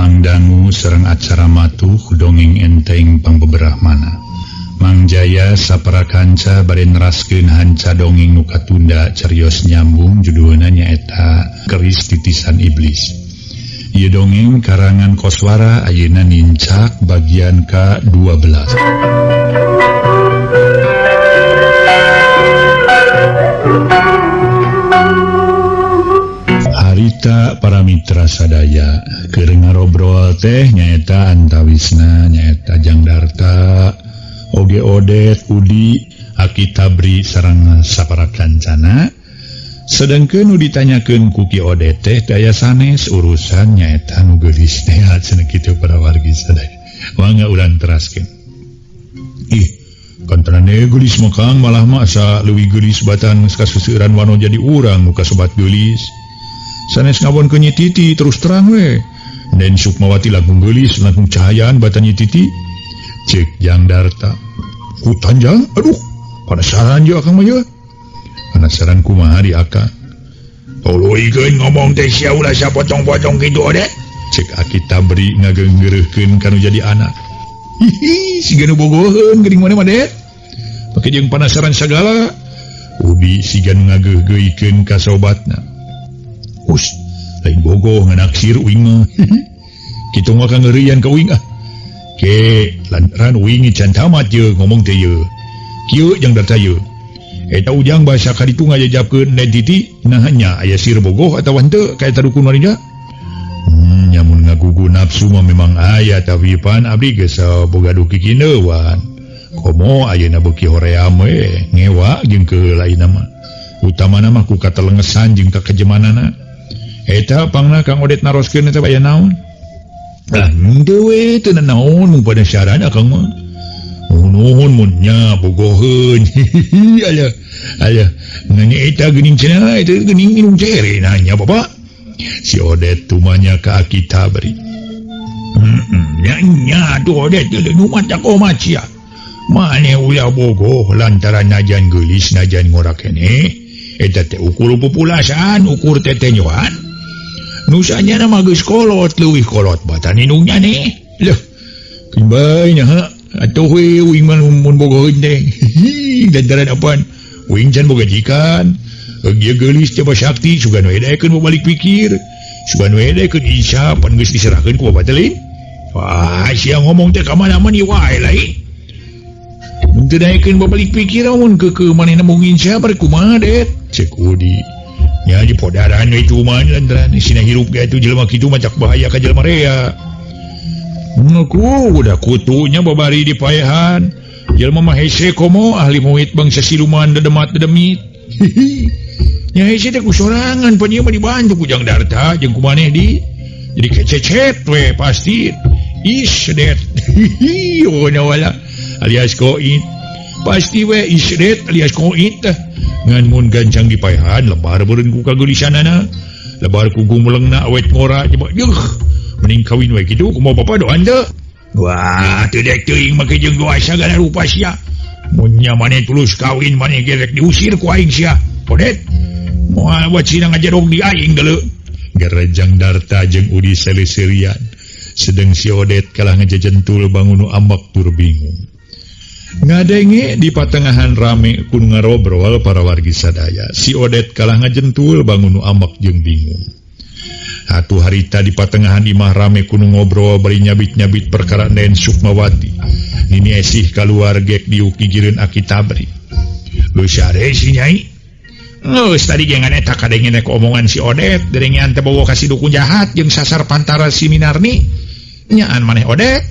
pangdangu sereng acara matuh dongeng enteng pangbeberahmana. Mang Jaya sapara kanca bare neraskeun hanca dongeng nu katunda carios nyambung judulna nyaeta Keris Titisan Iblis. Ieu dongeng karangan Koswara ayeuna nincak bagian ka-12. Harita para mitra sadaya keur ngarobrol teh nyaeta antawisna nyaeta Jangdarta oge Odet Udi Aki Tabri sareng sapara kancana. Sedengkeun nu ditanyakeun ku Ki Odet teh daya sanes urusan nyaeta nu geulis teh cenah kitu para wargi sadaya. Mangga urang teraskeun. Ih, kantarane geulis mah Kang malah mah asa leuwih geulis batan kasuseuran wano jadi urang nu kasobat geulis. Sanes ngabon ke Nyi Titi terus terang we. Den Sukmawati langkung geulis langkung cahayaan batan Nyi Titi. Cek Jangdarta. Kutanjang, aduh, penasaran je akang mah ye. Penasaran kumaha di akang. Tuluikeun ngomong teh sia ulah sapotong-potong kitu Odet. Cek Aki Tabri ngageungeureuhkeun kanu jadi anak. Hihi, siga nu bogoheun geuning maneh mah Det. Pake jeung penasaran sagala. Udi siga nu ngageugeuikeun ka sobatna. Us, lain bogoh nganaksir uing mah. Kitu mah kangeurian ka uing ah. Ke lantaran uing can tamat je ngomong teh ye. Kieu Jangdarta ye. Eta ujang bahasa kaditu ngajajabkeun Den Titi nah nya aya sir bogoh atawa henteu ka eta dukun warga. Nyamun ngagugu nafsu mah memang aya tapi pan abdi geus boga duki kineuan. Komo ayeuna beuki hoream we ngewa jeung ke lainna mah. Utamana mah ku katelengesan jeung kakejemanana. Eta pangna Kang Odet naroskeun eta aya naon? Lah henteu we teu naon mun pada syarat akang mah. Nuhun mun nya bogoheun. Aya nanya eta geuning cenah eta geuning minum cere nanya Bapak. Si Odet tumanya ka Aki Tabri. Nya tuh Odet teu nu mata komat sia. Mane ulah bogoh lantaran najan geulis najan ngora keneh. Eta teh ukur populasan ukur tetenyoan. Nusanya nama geus kolot leuwih kolot batan indungnya nih. Leuh. Kimbay nya atuh we uing mah mun bogoheun teh. Lantaran apaan? Uing can boga jikan. Ieu geulis coba sakti sugan we daekeun balik pikir. Sugan we daekeun isya pan geus diserahkeun ku Bapak Telin. Wah, sia ngomong teh ka mana-mana ieu wae lain. Mun teu daekeun balik pikir mun keukeum manehna mung insya bar kumaha Det? Cek Udi. Nya di podaran we cuman lantaran sina hirup ge atuh jelema kitu mah cak bahaya ka jelema rea. Ngaku udah kutunya babari di payahan. Jelema mah hese komo ahli muhit bangsa siluman dedemat-dedemit. Nya hese teh kusorangan pan ieu mah dibantu ku Jangdarta jeung ku maneh di. Jadi kececet we pasti. Isdet. Oh nawala alias koit. Pasti we isdet alias koit. Ngan mun gancang di payahan lebar beureun ku kageulisanana. Lebar ku gumulengna awet ngora coba yuh. Mending kawin we kitu kumaha Bapak doan teu. Wah, teu dek teuing make jeung doa sagala rupa sia. Mun nya maneh tulus kawin maneh gerek diusir ku aing sia. Odet. Moal wacina ngajerog di aing deuleu. Gara Jangdarta jeung Udi seleserian. Sedeng si Odet kalah ngajejentul bangun nu ambak tur bingung. Ngadenge di patengahan rame kun ngarobrol para wargi sadaya. Si Odet kalah ngajentul bangun nu ambak jeung bingung. Atuh harita di patengahan imah rame kun ngobrol bari nyabit-nyabit perkara Den Sukmawati. Nini esih kaluar gek diuki gireun Aki Tabri. Lu sare si Nyai? Geus tadi jangan eta kadenge nek omongan si Odet derengean teh bawa kasih dukun jahat jeung sasar pantara si Minarni. Nyaan maneh Odet?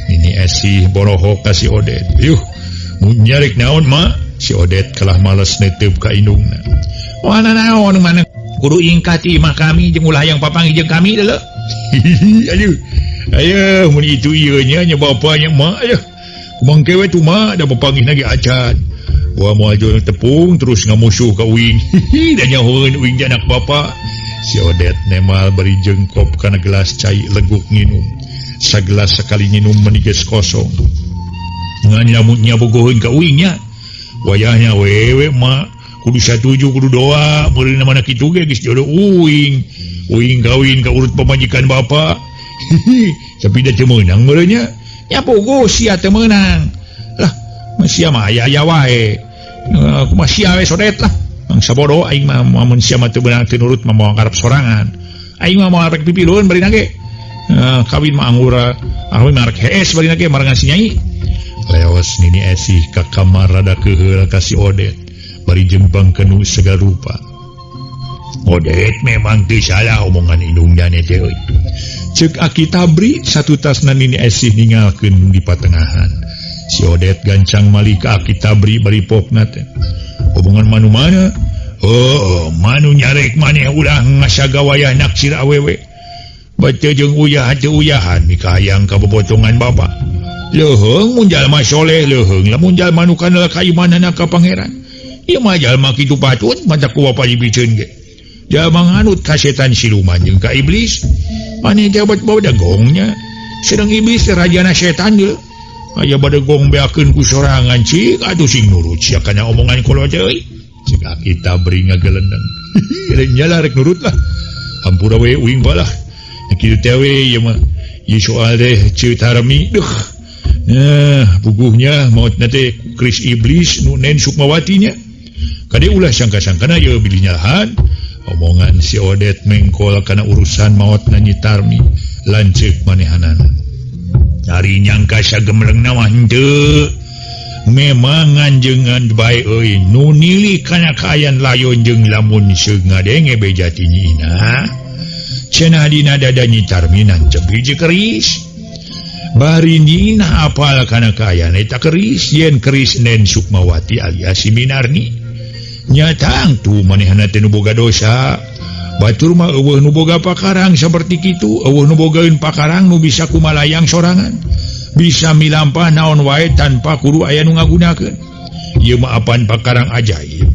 Ini esih boroho ka si Odet. Yuh, mun nyarik naon mak? Si Odet kalah males neteup ka indungna. Wana naon mana kudu ingkati imah kami jeung ulah yang papangi jeung kami deuleu. Ayo mun itu ieu nya bapa nya mak aya. Kumangke we tu mak da papanggihna ge acan. Wa moal jual tepung terus ngamusuh ka uing. Da nyahoeun uing anak bapa. Si Odet nemal bari jengkop kana gelas cai leguk nginum. Sagelas sekali nginum meniges kosong. Ngan nyamutnya bogoheun ka uingnya. Wayahnya wewe mak kudu satuju kudu doa meureunna mana kitu ge geus jodoh uing. Uing kawin ka urut pamajikan bapa. tapi dah temenang merenya ya pogo sia temenang lah masih mah aya wae aku masih awe sodet lah bangsa bodoh aing mah mun sia mah teu beunang teu nurut mah moal ngarep sorangan aing mah moal rek pipilun bari nage kawin mah anggura awewe mah rek hees bari nage marangan si nyai leos nini esih ka kamar rada keheul ka si Odet bari jembang kenu segala rupa Odet memang teu salah omongan indungna teh euy ceuk Aki Tabri satu tasna nini esih ninggalkeun di patengahan si Odet gancang malih ka Aki Tabri bari popna teh omongan manu mana manu nyarek maneh ulah ngasagawayah naksir awewe baca jeung uyah teu uyahan mikayang ka bobotongan bapa leuheung mun jalma soleh leuheung lamun jalma nu kana kaimanana ka pangeran ieu mah jalma kitu patut mata ku bapa dibiceun ge jalma nganut ka setan siluman jeung ka iblis maneh jabat bawa dagongnya sedang iblis rajana setan deul aya badegong beakeun ku sorangan cik atuh sing nurut sia kana omongan kula teh cik Aki Tabri ngagelendeng rek nyala rek nurut lah hampura we uing balah kitu teh we ieu mah ieu soal teh Ceu Tarmi puguhnya mautna teh keris iblis nu Nen Sukmawatinya kade ulah sangka-sangkana ieu bilih nyalahan omongan si Odet mengkol kana urusan mautna Nyi Tarmi lanceuk manehanana ari nyangka sagemlengna mah henteu memang anjeungan bae euy nu nilih kana kaayaan layon jeung lamun seug ngadenge beja ti nyina cenah dina dada Nyi Tarmi nancep hiji keris bari nyina apal kana kaayaan eta keris yen keris Nen Sukmawati alias si Minarni nyata tu manehna teh nu boga dosa batur mah eueuh nu boga pakarang saperti kitu eueuh nu bogaeun pakarang nu bisa kumalayang sorangan bisa milampah naon wae tanpa kudu aya nu ngagunakeun ieu mah apan pakarang ajaib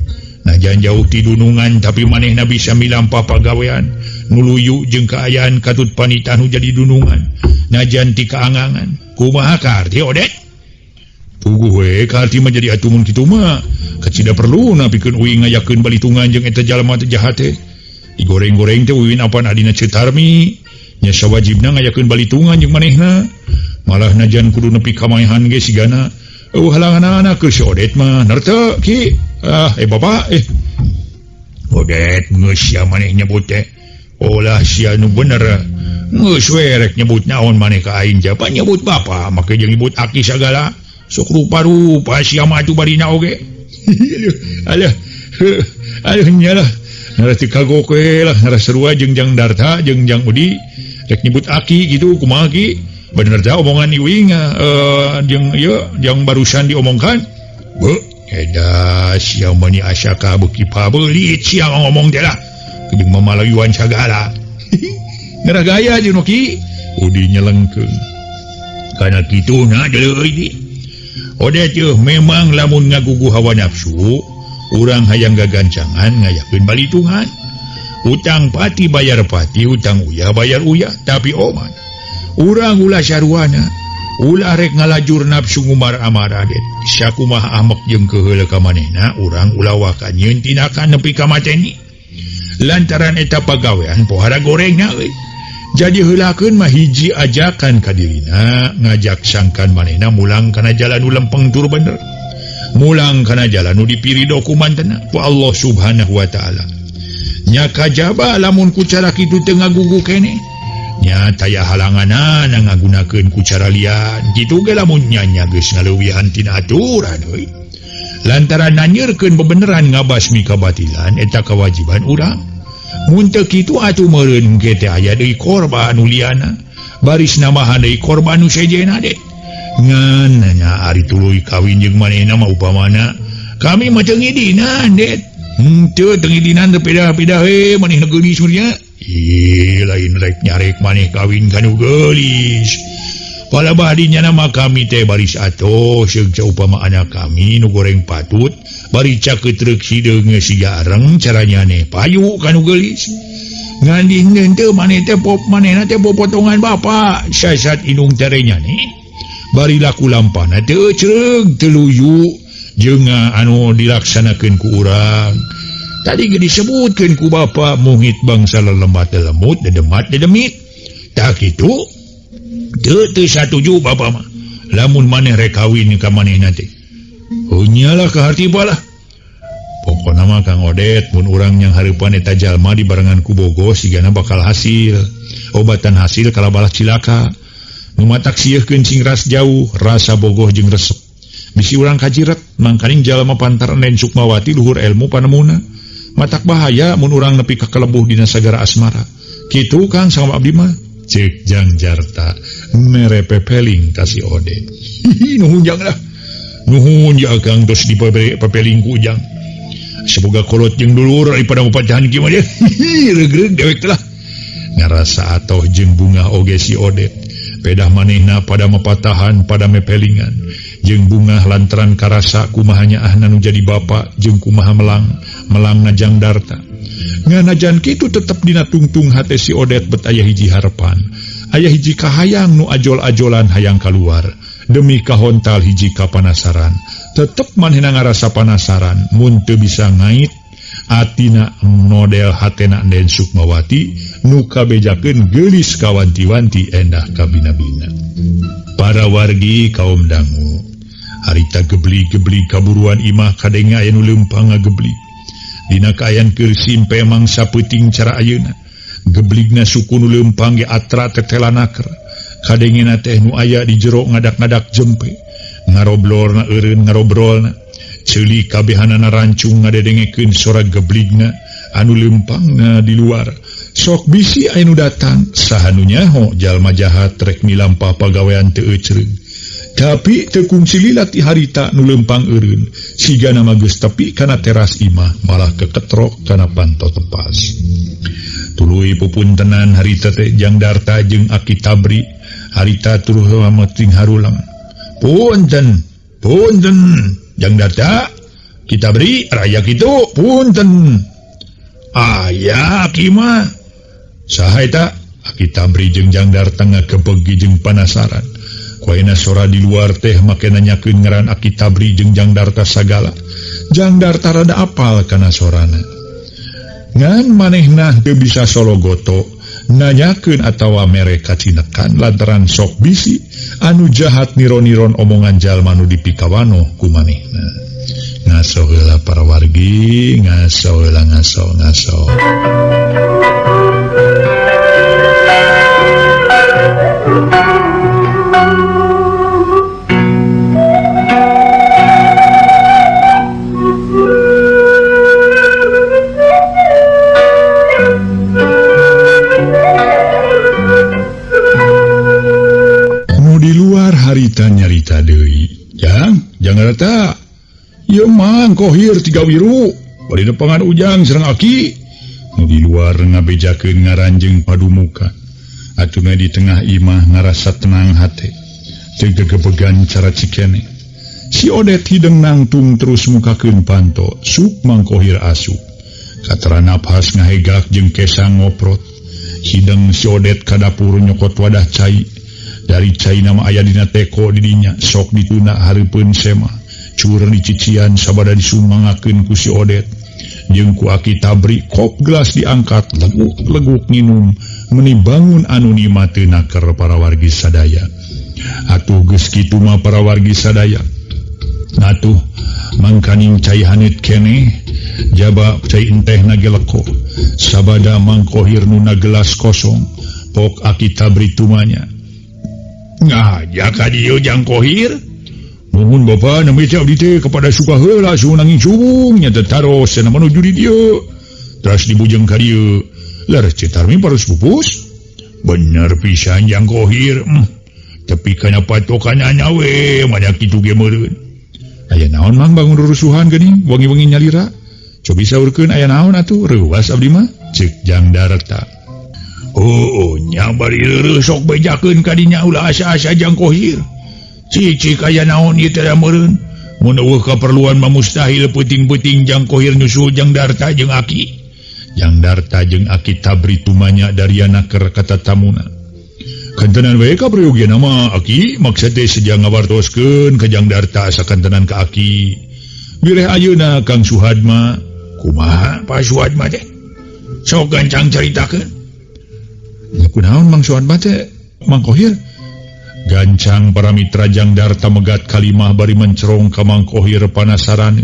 najan jauh ti dunungan tapi manehna bisa milampah pagawean nu luyu jeung kaayaan katut panitah nu jadi dunungan najan ti kaangangan kumaha karti Odet puguh we karti mah jadi atuh mun kitu mah kacida perlu napikeun uing ngayakeun balitungan jeung eta jalma teh jahat teh digoreng-goreng teh uwin apan adina Ceu Tarmi nya sawajibna ngayakeun balitungan jeung manehna malah najan kudu nepi ka maehan ge sigana halangan-halangan ke si Odet mah narteu ki bapak Odet geus sia maneh nyebut teh olah sia nu bener geus we rek nyebut naon maneh ka aing japa nyebut bapak make jeung nyebut Aki sagala sok rupa-rupa sia mah atuh barina oge aduh nyalah narasi kagok we lah narasi sarua jeung Jang Darta jeung Jang Udi rek nyebut Aki gitu kumaha ki bener dah omongan iwing jeung ieu yang barusan diomongkan eda sia mani asaka beuki pabeulit sia ngomong teh lah jeung mamalayuan sagala ngarah gaya jeung Ki Udi nyelengkeun kana kituna deuleuy di Odet teh memang lamun ngagugu hawa nafsu urang hayang gagancangan ngayakeun balitungan utang pati bayar pati utang uyah bayar uyah tapi oman urang ulah sarwana ulah rek ngalajur nafsu ngumar amar adet sakumaha amek jeung keheul ka manehna urang ulah wakanyeun tinakan nepi ka mateni lantaran eta pagawean pohara gorengna euy jadi heulakeun mah hiji ajakan ka dirina ngajak sangkan manehna mulang kana jalan nu lempeng tur bener mulang kana jalan nu dipiri dokumentna ku Allah Subhanahu wa taala nya kajaba lamun ku cara kitu teu ngagugu keneh nya taya halanganna ngagunakeun ku cara lian kitu ge lamun nya geus ngaleuwihan tina aturan euy lantaran nanyeurkeun bebeneran ngabasmi kabatilan eta kewajiban urang mun teu kitu atuh meureun ge teh aya deui korban nu liana baris namahan deui korban nu sejena de ngan nya ari tuluy kawin jeung manehna mah upamana kami mah teu ngidinan det teu ngidinan teu peda-peda we manehna geulis nya lain rek nyarek maneh kawin kanu geulis palabah dinya nama kami teh baris atoh seug upama anak kami nu goreng patut bari cakeut reuk hideung siga areng caranya ne payu kanu geulis ngan dingin teu maneh teh manehna teh potongan bapa sasat indung terenya ne bari laku lampana teu cereug teu luyu jeung anu dilaksanakeun ku urang tadi ge disebutkeun ku bapa muhit bangsa lelembat lemut dedemat dedemit tak kitu Teu satuju bapa mah. Lamun maneh rek kawin ka manehna teh. Nyalah ka harti balah. Pokona mah Kang Odet mun urang yang hareupan eta jalma di barengan ku bogo sigana bakal hasil. Obatan hasil kalabalah cilaka. Nu matak sieuhkeun cing ras jauh, rasa bogoh jeung resep. Bisi urang kajiret mangkaning jalma pantaran Den Sukmawati luhur ilmu panemuna. Matak bahaya mun urang nepi ka kelebuh dina sagara asmara. Kitu Kang sama abdi mah. Cek Jang Jarta mere pepeling ka si Odet. Nuhun Jang lah. Nuhun ya Kang tos dipepeling ku Jang. Semoga kolot jeung dulur daripada papacahan kieu mah dia. Regreg dewek lah. Ngarasa atoh jeung bunga oge si Odet. Pedah manehna pada mepatahan pada mepelingan. Jeung bunga lantaran karasa kumahanya ahna nu jadi bapa jeung kumaha melangna Jang Darta. Nganajan kitu tetep dina tungtung hate si Odet bet aya hiji harapan. Aya hiji kahayang nu ajol-ajolan hayang kaluar. Demi kahontal hiji kapanasaran. Tetep manehna ngarasa panasaran mun teu bisa ngait atina model hatena Den Sukmawati nu kabejakeun geulis kawanti-wanti endah kabina-bina. Para wargi kaum dangu harita gebli-gebli kaburuan imah kadenge aya nu leumpang ngagebli. Dina kaayaan keur simpe mangsa peuting cara ayeuna. Gebligna suku nu leumpang ge atra tetelanaker. Kadengena teh nu aya di jero ngadak-ngadak jempe. Ngaroblorna eureun ngarobrolna. Ceuli kabehanana rancung ngadedengekeun sora gebligna anu leumpangna di luar. Sok bisi aya nu datang sahanu nyaho jalma jahat rek milampah pagawean teu eucereug. Tapi teu kungsi lila ti harita nu leumpang eureun sigana mah geus tepi kana teras imah malah keketrok kana panto tepas. Tuluy pupuntenan harita teh Jang Darta jeung Aki Tabri harita turuh mameting harulang. Punten Jang Darta, kita beri raya kitu punten. Aya Aki mah. Saha eta? Aki Tabri jeung Jang Darta ngakebegi jeung panasaran. Kuaina sora di luar teh make nanyakeun ngaran Aki Tabri jeung Jang Darta sagala. Jang Darta rada apal kana sorana. Ngan manehna teu bisa sologoto nanyakeun atawa mere kacinekan lantaran sok bisi anu jahat niron-niron omongan jalma nu dipikawano ku manehna. Ngaso heula para wargi, ngaso heula ngaso. Harita nyarita deui. Jang Darta. Ieu mang Kohir tiga wiru. Bari depangan Ujang sareng Aki. Nu di luar ngabejakeun ngaranjeng padumuka. Atuna di tengah imah ngarasa tenang hate. Teu gegebegan cara cikene. Si Odet hideng nangtung terus mukakeun panto. Sup Mang Kohir asup. Katara nafas ngahegak jeung kesang ngoprot. Hideng si Odet ka dapur nyokot wadah cai. Dari cai nama aya dina teko didinya sok dituna hareupeun sema. Cur dicician sabada disumangakeun ku si Odet. Jeung ku Aki Tabri kop gelas diangkat leguk nginum meuni bangun anu nimateuna keur para wargi sadaya. Atuh geus kitu mah para wargi sadaya. Atuh mangkaning cai haneut keneh jaba cai entehna ge leko. Sabada Mang Kohir nu gelas kosong pok Aki Tabri tumanya. Ngajak ka dieu Jang Kohir. Nuhun bapa nami teh abdi teh kepada suka heula suhu nanging subung nya teh taros cenah menuju di dieu. Teras dibujeng ka dieu. Lar cetarmi parus pupus. Bener pisan Jang Kohir. Tapi kana patokanana we manya kitu ge meureun. Aya naon Mang bangun rurusuhan geuning wengi-wengi nyalira? Coba saurkeun aya naon atuh reuwas abdi mah? Ceuk Jang Darta. Oh, nya bari reureuh sok bejakeun ka dinya ulah asa-asa Jang Kohir. Cicik aya naon ieu teh meureun. Mun eueuh kaperluan mah mustahil peuting-peuting Jang Kohir nyusul Jang Darta jeung Aki. Jang Darta jeung Aki Tabri tumanya dariana keur katatamuna. Kantenan we ka prayogiana mah Aki maksud teh sedia ngawartoskeun ka Jang Darta sakantenan ka Aki. Bireh ayeuna Kang Suhad mah kumaha Pak Suhad mah teh? Sok gancang caritakeun. Ya kunaon Mang Suhad mah teh? Mang Kohir Gancang para mitra Jangdarta megat kalimah bari mencerong ka Mang Khohir panasaran.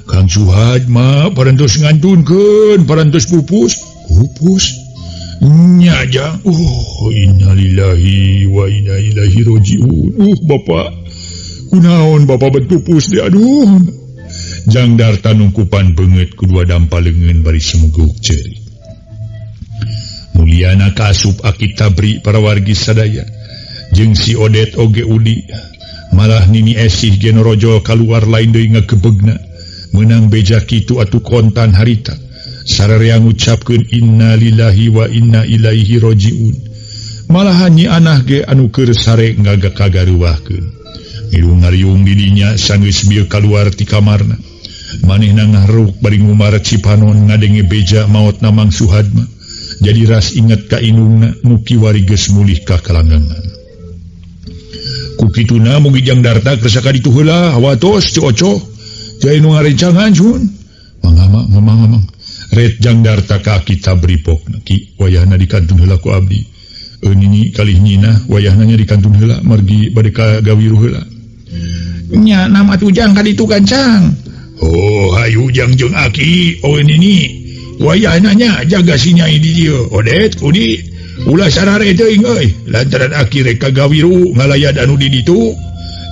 Kang Suhad mah parantos ngantunkeun, parantos pupus. Pupus? Nya Jang. Innalillahi wa inna ilaihi rajiun. Bapak. Kunaon Bapak berpupus deh, aduh. Jangdarta nungkupan beungeut kedua dampalengeun bari semuguk ceuri. Mulyana kasup Aki Tabri para wargi sadaya. Jeung si Odet oge udi. Malah Nini Esih Genorojo kaluar lain deui ngagebegna. Menang beja kitu atuh kontan harita. Sararea ngucapkeun inna lillahi wa inna ilaihi rajiun. Malah nyi anah ge anu keur sare ngagakagaruwahkeun. Ngirung-ngariung di dinya sanggeus bieu kaluar ti kamarna. Manehna ngahruk bari ngumaret Cipanon ngadenge beja maotna Mang Suhad mah. Jadi ras inget ka inungna mugi wari geus mulih ka kalanggangan. Kukituna mugi Jangdarta keur sakaditu heula watos Oco. Jai nu ngarencangan sun. Mamang. Red Jangdarta ka Aki Tabri pokna ki wayahna dikantun heula ku abdi. Nini kalih nyina wayahna nya dikantun heula margi bade ka gawiru heula. Nya nam atuh Jang kaditu gancang. Hayu Jang jeung Aki. Nini wayahna nya jaga si Nyai di dieu. Odet udi ulah sarare teuing euy lantaran Aki rek ka gawiru ngalayad anu di ditu.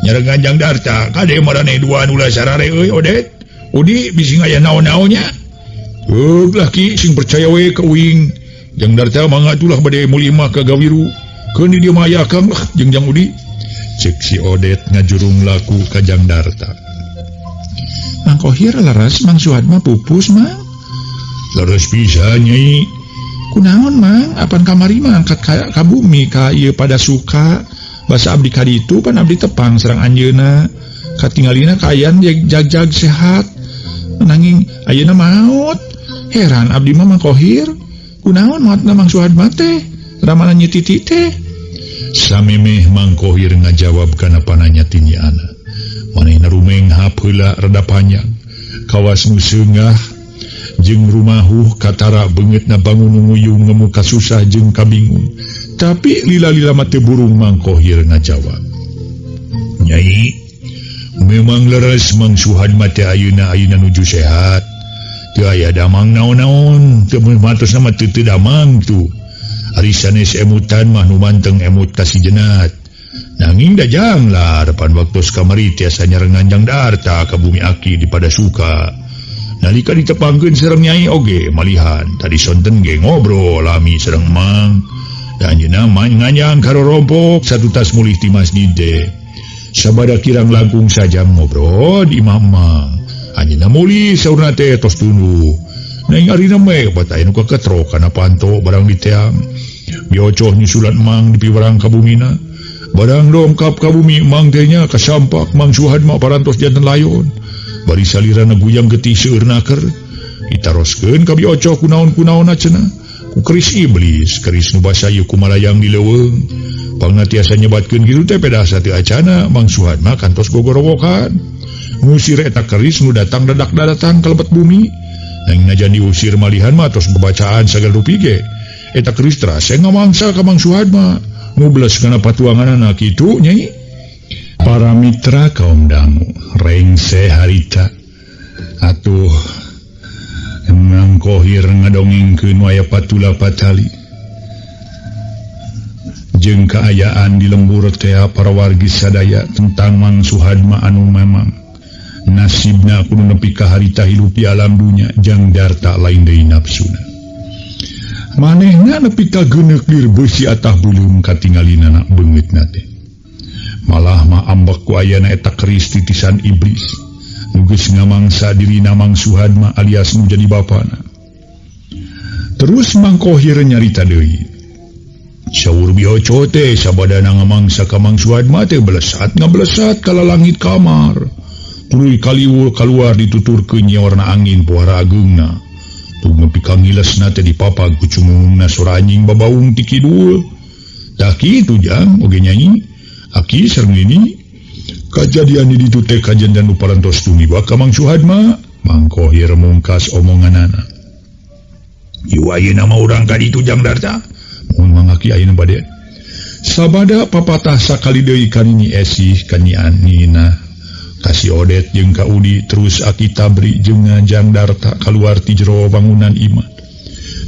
Nyarengan Jangdarta kade marane duaan ulah sarare euy Odet. Udi bisi aya naon-naonnya. Laki sing percaya we ka uing. Jangdarta mangga tulah bade mulih ka gawiru. Keun dieu mah aya Kang jeung Jang Udi. Cek si Odet ngajurung laku ka Jangdarta. Mang Khohir laras Mang Suhad mah pupus Mang. Laras pisan Nyai. Kunaon Mang? Apan kamari mah angkat ka bumi ka ieu pada suka. Basa abdi kaditu pan abdi tepang sareng anjeunna. Katingalina kaayaan jag-jag sehat. Nanging ayeuna maot. Heran abdi mah Mang Khohir. Kunaon maotna Mang Suhad mah teh? Ramalan nyi Titi teh. Samemeh Mang Khohir ngajawab kana pananya ti Nyi Ana. Manehna rumeng hap heula rada panjang. Kawas nu seunggah jeung rumahuh katara beungeutna bangun nguyung ngemu kasusah jeung kabingung. Tapi lila-lila mah teu burung Mang Khohir ngajawab. Nyai, memang leres Mang Suhad mah teh ayeuna nuju sehat. Teu aya damang naon-naon, teu matos mah teu damang tu. Ari sanes emutan mah nu manteng emut ka si Jenat. Nanging dajang lah depan waktos kamari tiasa nyarengan Jangdarta ka bumi Aki di pada suka. Nalika ditepangkeun sareng Nyai oge malihan tadi sonten ge ngobrol lami sareng Mang. Dan yeuna nganyang karo rompok satu tas mulih ti masjid teh. Sabada kirang langkung saja ngobrol di Mang. Anjeunna mulih saurna teh tos tunduh. Nang arina meh batae nu kaketro kana panto barang di teang. Biocoh nyusulan Mang di piwarang ka bumina. Barang dongkap ka bumi Mang teh nya kasampak Mang Suhad mah parantos janten layon. Bari salirana guyang getih seueurna keur. Ditaroskeun ka biocoh kunaon-kunaonna cenah. Ku keris iblis, keris nu basayu kumalayang di leuweung. Pangna tiasa nyebatkeun kitu teh pedasa teu acana Mang Suhad mah kantos gogorowokan. Ngusir eta keris nu datang dadak-datang ka lebet bumi. Nang najan diusir malihan mah tos bebacaan sagala rupi ge. Eta keris terasa ngamangsa ka Mang Suhad mah. Ngubles kana patuanganna kitu Nyai. Para mitra kaum dangu rengse harita atuh Mang Khohir ngadongengkeun waya patula patali jeung kaayaan di lembur teh para wargi sadaya tentang Mang Suhad mah anu memang nasibna kudu nepi ka harita hirup di alam dunya. Jangdarta lain deui nafsuna. Manehna nepi ka geuneuk lir beusi atah beuleum katingalina beungeutna teh. Malah mah ambek ku ayana eta keris titisan iblis. Nu geus ngamangsa dirina Mang Suhad mah alias nu jadi bapana. Terus Mang Khohir nyarita deui. Saur bioco teh sabadana ngamangsa ka Mang Suhad mah teh ngablesat kala langit kamar. Tuluy kaliwul kaluar dituturkeun nya warna angin pohara ageungna. Tug nepi ka ngilesna teh dipapag ku cumungna sora anjing babaung ti kidul. Tah kitu Jang oge Nyai. Aki sareng Nini. Kajadian di ditu teh kajandan nu parantos tumiba ka Mang Suhad mah. Mang Khohir mungkas omonganana. Ieu ayeuna mah urang ka ditu Jangdarta. Mun Mang Aki ayeuna bade. Sabada papatah sakali deui kanini esih kanyian nina kasih Odet jeung ka Udi terus Aki Tabri jeung ngajang Darta kaluar ti jero bangunan imah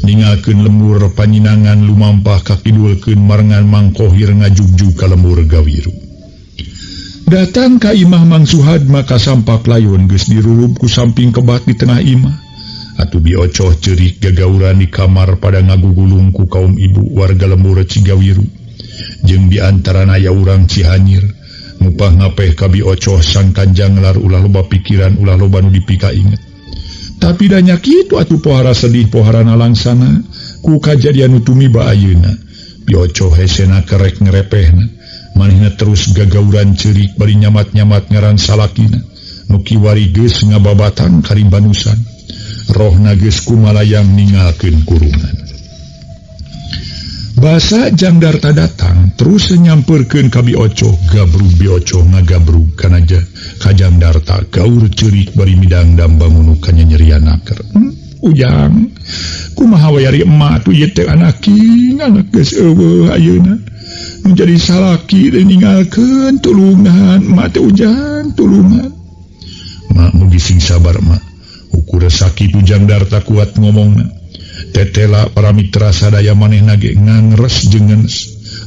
ninggalkeun lembur panyinangan lumampah kakidulkeun marengan mangkohir ngajugjug ka lembur gawiru. Datang ka imah Mang Suhad maka sampak layon geus dirurub ku samping kebat di tengah imah. Atuh biocoh ceurik gagauran di kamar pada ngagugulung ku kaum ibu warga lembur Cigawiru. Jeung di antarana aya urang Cihanyir mupah ngapeh ka biocoh sang Kanjang lar ulah loba pikiran ulah loba nu dipika inget. Tapi danya kitu atuh pohara sedih poharana langsana ku kajadian nu tumiba ayeuna. Biocoh hesena kerek ngerepehna. Manehna terus gagauran ceurik bari nyamat-nyamat ngaran salakina nu kiwari geus ngababatan karimbanusan. Rohna geus kumalayang ninggalkeun kurungan. Basa Jang Darta datang terus nyamperkeun ka biocoh gabrug biocoh ngagabrug kana Kajang Darta gaur ceurik bari midang dambangun kana nyerianaker. Ujang kumaha we ari emak atuh ieu teh anak geus eueuh ayeuna menjadi salaki dan ninggalkeun tulungan emak teh Ujang tulungan. Mak mugi sing sabar mak ukur sakitu Jang Darta kuat ngomongna. Tetela para mitra sadaya manehna ge ngangres jeung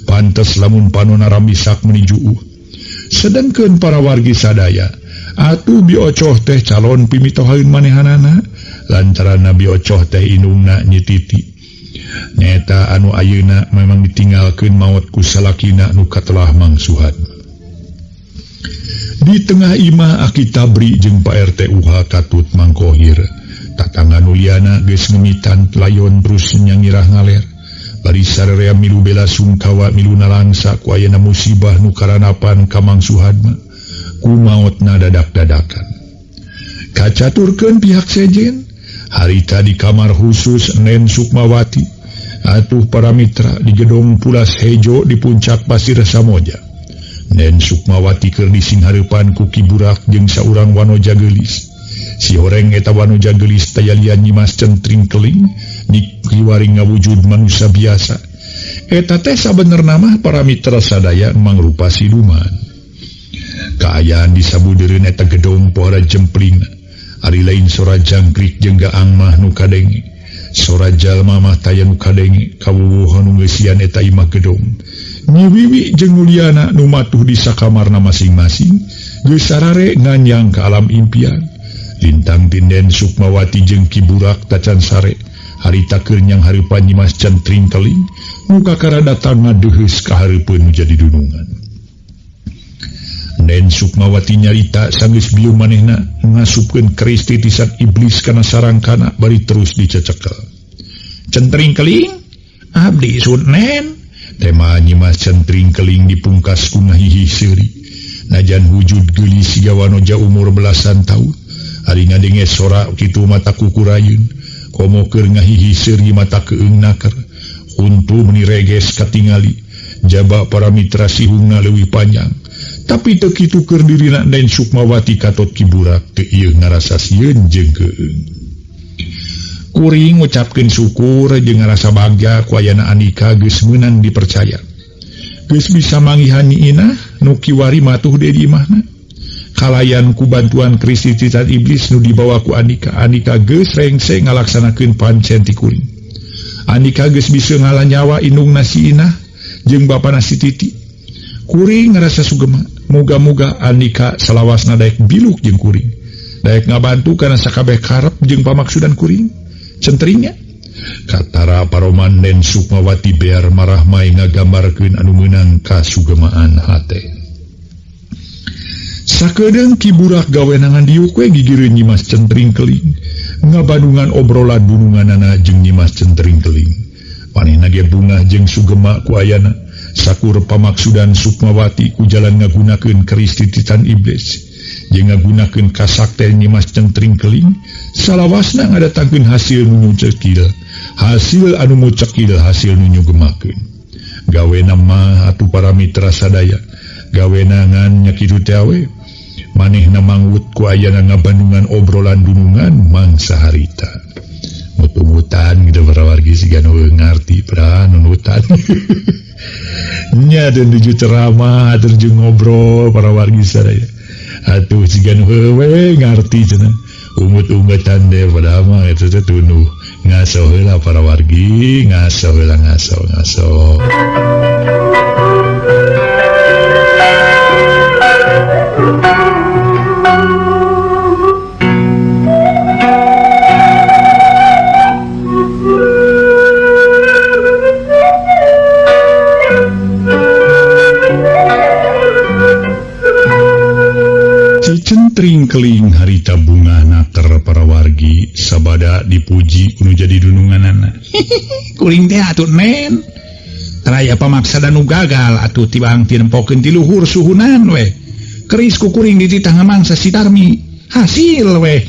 pantes lamun panonna rambisak menuju sedengkeun para wargi sadaya atuh biocoh teh calon pimitohaeun manehanana lantaran biocoh teh indungna nyititi nyaeta anu ayeuna memang ditinggalkeun maot ku salakina nu katelah Mang Suhad. Di tengah imah Aki Tabri jeung Pak RT UH Katut Mangkohir tatangga nuliana geus ngemitan layon terus nyangirah ngaler bari sararea milu bela sungkawa miluna langsa ku ayeuna musibah nu karanapan ka Mang Suhad mah ku maotna dadak-dadakan. Kacaturkeun pihak sejen harita di kamar khusus Nen Sukmawati atuh para mitra di gedung Pulas Hejo di puncak Pasir Samoja. Nen Sukmawati keur disinghareupan ku Kiburak jeung saurang wanoja geulis. Si horeng eta wanoja geulis tayalian nyimas centring keling dikiwari ngawujud manusia biasa. Eta teh sabenerna mah para mitra sadaya mangrupa siluman. Kaayaan di sabudeureun eta gedung pohara jempling. Ari lain sora jangkrik jeung gaang mah nu kadenge. Sora jalma mah taya nu kadenge kawuwuh nu geus sian eta imah gedung. Nyiwiwi jeung nuliana nu matuh di sakamarna masing-masing geus sarare nganyang ka alam impian. Lintang Tinden Sukmawati jeung Kiburak tacan sare harita keur nyang hareupan nyimas centring keling muka kara datang ngadeheus ka hareupeun jadi dunungan. Nen Sukmawati nyarita sanggeus bieu manehna ngasupkeun keris titisan iblis kana sarangkana bari terus dicecekel. Centring keling abdi sun Nen tema nyimas centring keling dipungkas ku ngahihi seuri najan wujud geulis siga wanoja umur belasan tahun. Ari ngadenge sora kitu mata kukurayun komo keur ngahihi seuri mata keung naker untu meni reges katingali jaba para mitra sihungna leuwih panjang tapi teu kitu keur dirina Nen Sukmawati katot Kiburak teu ieu ngarasa sieun jeung keung. Kuring ngucapkeun syukur jeung ngarasa bagja ku ayana Andika geus meunang dipercaya geus bisa manggihan nyiinah nu kiwari matuh deui di imahna. Kalayan ku bantuan keris titisan iblis nu dibawa ku Andika geus rengse ngalaksanakeun pancen ti kuring. Andika geus bisa ngalanyawa indungna si Inah jeung bapana si Titi. Kuring ngarasa sugema muga-muga Andika salawasna daek biluk jeung kuring daek ngabantu kana sakabeh karep jeung pamaksudan kuring centringnya. Katara paroman Nen Sukmawati bear marah mai ngagambarkeun anu meunang kasugemaan hate. Sakedeung Kiburak gawenangan diuk we gigireun nyimas centring keling ngabandungan obrolan dununganana jeung nyimas centring keling. Panehna ge bungah jeung sugema ku ayana sakur pamaksudan Sukmawati ku jalan ngagunakeun keris titisan iblis jeung ngagunakeun kasakti nyimas centring keling salawasna ngadatangkeun hasil nu nyucekil hasil anu mucekil hasil nu nyugemakeun. Gawena mah atuh para mitra sadaya gawenangan nya kitu teh we manehna mangwut ku ayana ngabandungan obrolan dunungan mangsa harita. mutu-mutan gitu para wargi siga nu ngarti pra nunutan nya dan tujuh ceramah atur jeung ngobrol para wargi sadaya atuh siga nu heuwe ngarti cenah umut-umutan deh pada mah eta teh tunu ngaso heula para wargi ngaso heula ngaso Centring-keling harita bunga naker para wargi sabada dipuji kudu jadi dununganana kuring teh atuh nen raya pamaksa dan gagal atuh tibang tinempokeun ti luhur suhunan we keris ku kuring di titah mangsa si Tarmi hasil we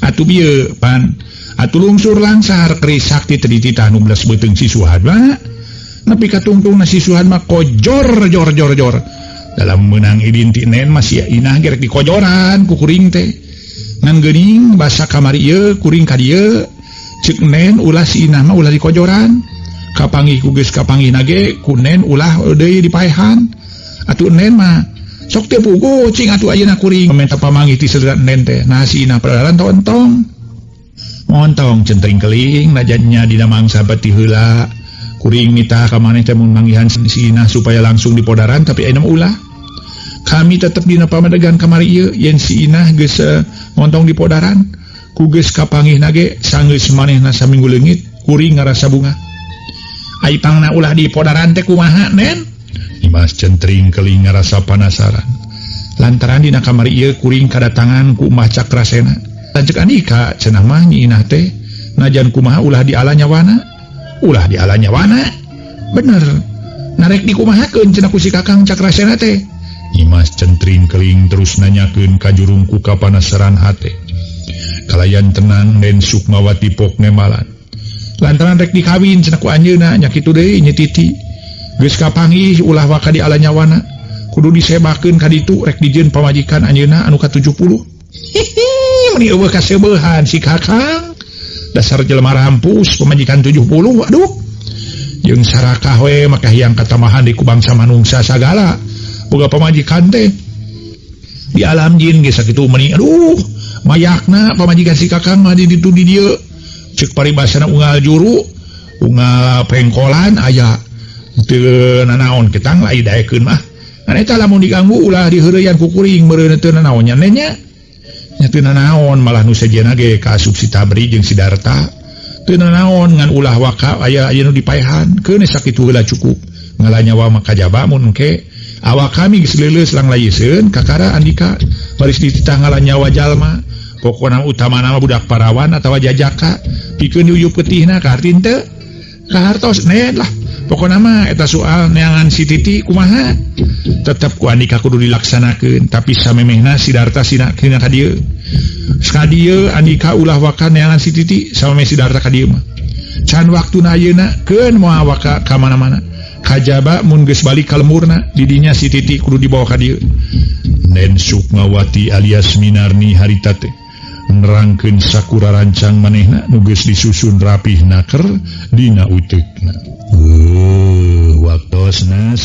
atuh bieu pan atuh lungsur langsar keris sakti teh di titah 16 beuteung sisuhan mah nepi ka tungtungna sisuhan mah kojor jor dalam menang idinti nen masih inah gerek di kojoran ku kuring teh ngan geuning basa kamari ieu kuring ka dieu ceuk nen ulah si inah mah ulah di kojoran kapanggih ku geus kapanggih nage ku nen ulah deui di paehan atuh nen mah sok teu puguh cing atuh ayeuna kuring minta pamanggih ti saudara nen teh nah si inah peradaran tontong montong centring keling najannya dina mangsa bati heula kuring minta ka maneh teh mun manggihan si inah supaya langsung dipodaran tapi ayeuna ulah kami tetep dina pamadegan kamari ieu yen si inah geus montong dipodaran ku geus kapanggih nage sanggeus manehna saminggu leungit kuring ngarasa bunga ai pangna ulah dipodaran teh kumaha nen Dimas centring keling ngarasa penasaran lantaran dina kamari ieu kuring kadatangan ku Mbah Cakrasena lanceuk andika cenah mah nyi inah teh najan kumaha ulah di ala nyawana bener narek dikumahakeun cenah ku si Kakang Cakrasena teh Dimas centring keling terus nanyakeun ka jurung ku kapanasaran hate kalayan tenang den Sukmawati pok nemalan lantaran rek dikawin cenah ku anjeunna nya kitu deui Nyi Titi geus kapanggih ulah waka di ala nyawana kudu disebakeun ka ditu rek dijieun pamajikan anjeunna anu ka 70 meni eueuh kaseubehan si Kakang dasar jelema rampus pamajikan 70 aduh jeung sarakah we maka hiang katamahan di ku bangsa manungsa sagala boga pamajikan teh di alam jin geus sakitu meni aduh mayakna pamajikan si Kakang mah di ditu di dieu ceuk paribasana unggal juru unggal pengkolan aya teu nanaon ketang lain daekeun mah ngan eta lamun diganggu ulah diheureuyan ku kuring meureun teu nanaon nya nya teu nanaon malah nu sejenna ge kaasup si Tabri jeung si Darta teu nanaon ngan ulah waka aya nu dipaehan keun sakitu heula cukup ngalanyawa maka jaba mun engke awak kami geus leuleus lang layeseun kakara andika baris dititah ngalanyawa jalma pokona utamana mah budak parawan atawa jajaka pikeun diuyup peutihna ka hartin teu ka hartos nen lah pokona mah eta soal neangan si Titi kumaha tetep ku andika kudu dilaksanakeun tapi samemehna si Darta sina ka dieu sakadieu andika ulah waka neangan si Titi samemeh si Darta ka dieu mah can waktuna ayeuna keun moal waka ka mana-mana kajaba mun geus balik ka lemurna didinya si Titi kudu dibawa ka dieu Nen Sukmawati alias Minarni harita teh nerangkeun sakura rancang manehna nu geus disusun rapih naker dina uteukna waktosna